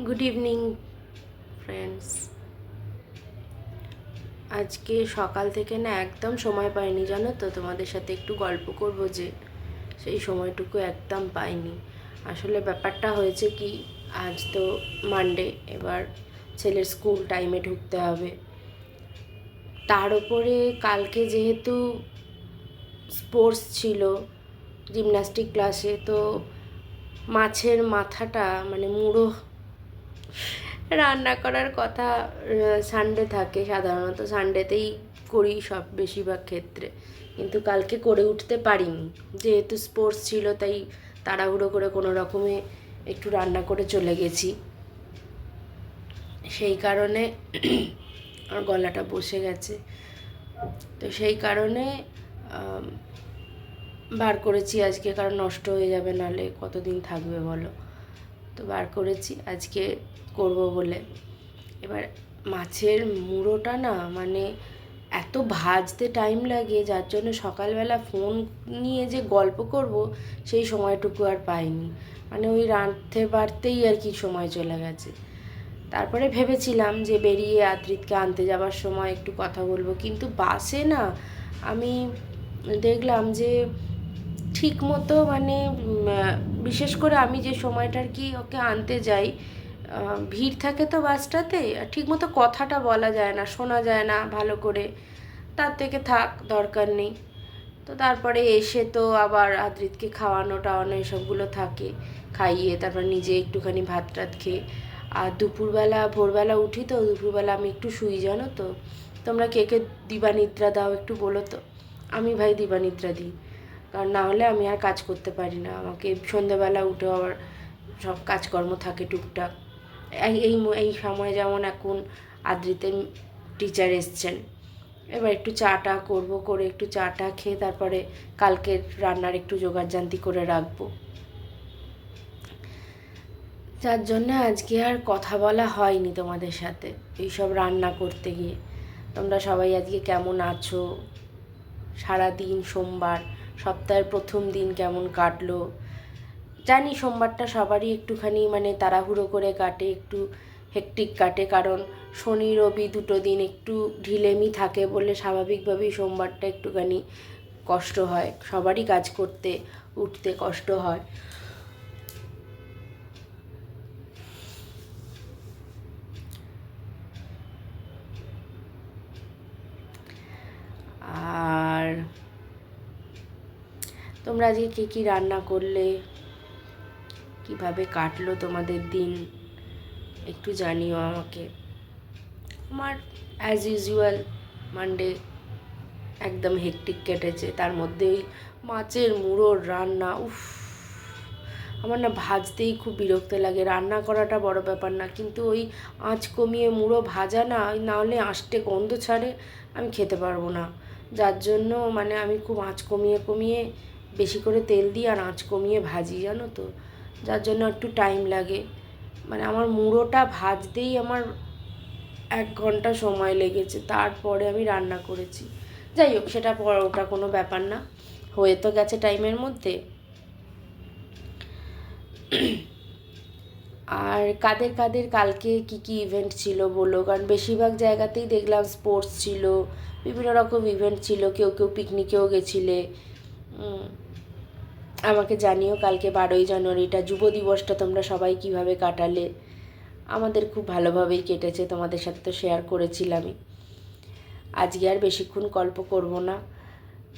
Good evening friends. আজকে সকাল থেকে না একদম সময় পাইনি, জানো তো, তোমাদের সাথে একটু গল্প করব যে সেই সময়টুকু একদম পাইনি। আসলে ব্যাপারটা হয়েছে কি, আজ তো মানডে, এবার ছেলের স্কুল টাইমে ঢুকতে হবে। তার উপরে কালকে যেহেতু স্পোর্টস ছিল, জিমন্যাস্টিক ক্লাসে, তো মাছের মাথাটা মানে মুড়ো রান্না করার কথা সানডে থাকে, সাধারণত সানডেতেই করি সব বেশিরভাগ ক্ষেত্রে, কিন্তু কালকে করে উঠতে পারিনি। যেহেতু স্পোর্টস ছিল তাই তাড়াহুড়ো করে কোনো রকমে একটু রান্না করে চলে গেছি, সেই কারণে আমার গলাটা বসে গেছে। তো সেই কারণে বার করেছি আজকে, কারণ নষ্ট হয়ে যাবে, নাহলে কতদিন থাকবে বলো। তো বার করেছি আজকে করব বলে। এবার মাছের মুড়োটা না মানে এত ভাজতে টাইম লাগে, যার জন্য সকালবেলা ফোন নিয়ে যে গল্প করব সেই সময়টুকু আর পাইনি। মানে ওই রাঁধতে বাড়তেই আর কি সময় চলে গেছে। তারপরে ভেবেছিলাম যে বেরিয়ে আদ্রিতকে আনতে যাওয়ার সময় একটু কথা বলবো, কিন্তু বাসে না আমি দেখলাম যে ঠিক মতো মানে বিশেষ করে আমি যে সময়টার কি ওকে আনতে যাই, ভিড় থাকে তো বাসটাতে, ঠিক মতো কথাটা বলা যায় না, শোনা যায় না ভালো করে। তার থেকে থাক, দরকার নেই। তো তারপরে এসে তো আবার আদ্রিতকে খাওয়ানো টাওয়ানো এসবগুলো থাকে, খাইয়ে তারপর নিজে একটুখানি ভাত টাত খেয়ে, আর দুপুরবেলা ভোরবেলা উঠি তো দুপুরবেলা আমি একটু শুই, জানো তো। তোমরা কে কে দিবানিদ্রা দাও একটু বলো তো। আমি ভাই দিবানিদ্রা দিই, কারণ না হলে আমি আর কাজ করতে পারি না। আমাকে সন্ধ্যেবেলা উঠে আবার সব কাজকর্ম থাকে টুকটাক। এই এই এই সময় যেমন এখন আদ্রিতের টিচার এসছেন, এবার একটু চাটা করবো, করে একটু চাটা খেয়ে তারপরে কালকের রান্নার একটু জোগাড়জান্তি করে রাখবো। যার জন্য আজকে আর কথা বলা হয়নি তোমাদের সাথে এইসব রান্না করতে গিয়ে। তোমরা সবাই আজকে কেমন আছো? সারাদিন সোমবার, সপ্তাহের প্রথম দিন কেমন কাটলো? জানি সোমবারটা সবারই একটুখানি মানে তাড়াহুড়ো করে কাটে, একটু হেকটিক কাটে, কারণ শনি রবি দুটো দিন একটু ঢিলেমি থাকে বলে স্বাভাবিকভাবেই সোমবারটা একটুখানি কষ্ট হয়, সবারই কাজ করতে উঠতে কষ্ট হয়। আর তোমরা আজকে কী কী রান্না করলে, কিভাবে কাটলো তোমাদের দিন, একটু জানিও আমাকে। আমার অ্যাজ ইউজুয়াল মানডে একদম হেকটিক কেটেছে, তার মধ্যে ওই মাছের মুড়োর রান্না, উফ, আমার না ভাজতেই খুব বিরক্ত লাগে। রান্না করাটা বড় ব্যাপার না, কিন্তু ওই আঁচ কমিয়ে মুড়ো ভাজা না, না হলে আঁশটে গন্ধ ছাড়ে, আমি খেতে পারবো না। যার জন্য মানে আমি খুব আঁচ কমিয়ে কমিয়ে বেশি করে তেল দিই আর আঁচ কমিয়ে ভাজি, জানো তো। যার জন্য একটু টাইম লাগে, মানে আমার মুড়োটা ভাজতেই আমার 1 ঘন্টা সময় লেগেছে, তারপরে আমি রান্না করেছি। যাই হোক, সেটা পর, ওটা কোনো ব্যাপার না, হয়ে তো গেছে টাইমের মধ্যে। আর কাদের কাদের কালকে কি কি ইভেন্ট ছিল বলো, কারণ বেশিরভাগ জায়গাতেই দেখলাম স্পোর্টস ছিল, বিভিন্ন রকম ইভেন্ট ছিল, কেউ কেউ পিকনিকেও গেছিলে। আমাকে জানিও কালকে 12ই জানুয়ারিটা যুব দিবসটা তোমরা সবাই কিভাবে কাটালে। আমাদের খুব ভালোভাবেই কেটেছে, তোমাদের সাথে তো শেয়ার করেছিলামই। আজকে আর বেশিক্ষণ গল্প করব না,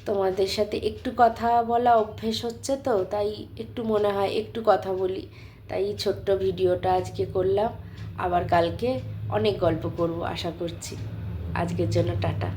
তোমাদের সাথে একটু কথা বলা অভ্যেস হচ্ছে তো, তাই একটু মনে হয় একটু কথা বলি, তাই ছোট্ট ভিডিওটা আজকে করলাম। আবার কালকে অনেক গল্প করব আশা করছি। আজকের জন্য টাটা।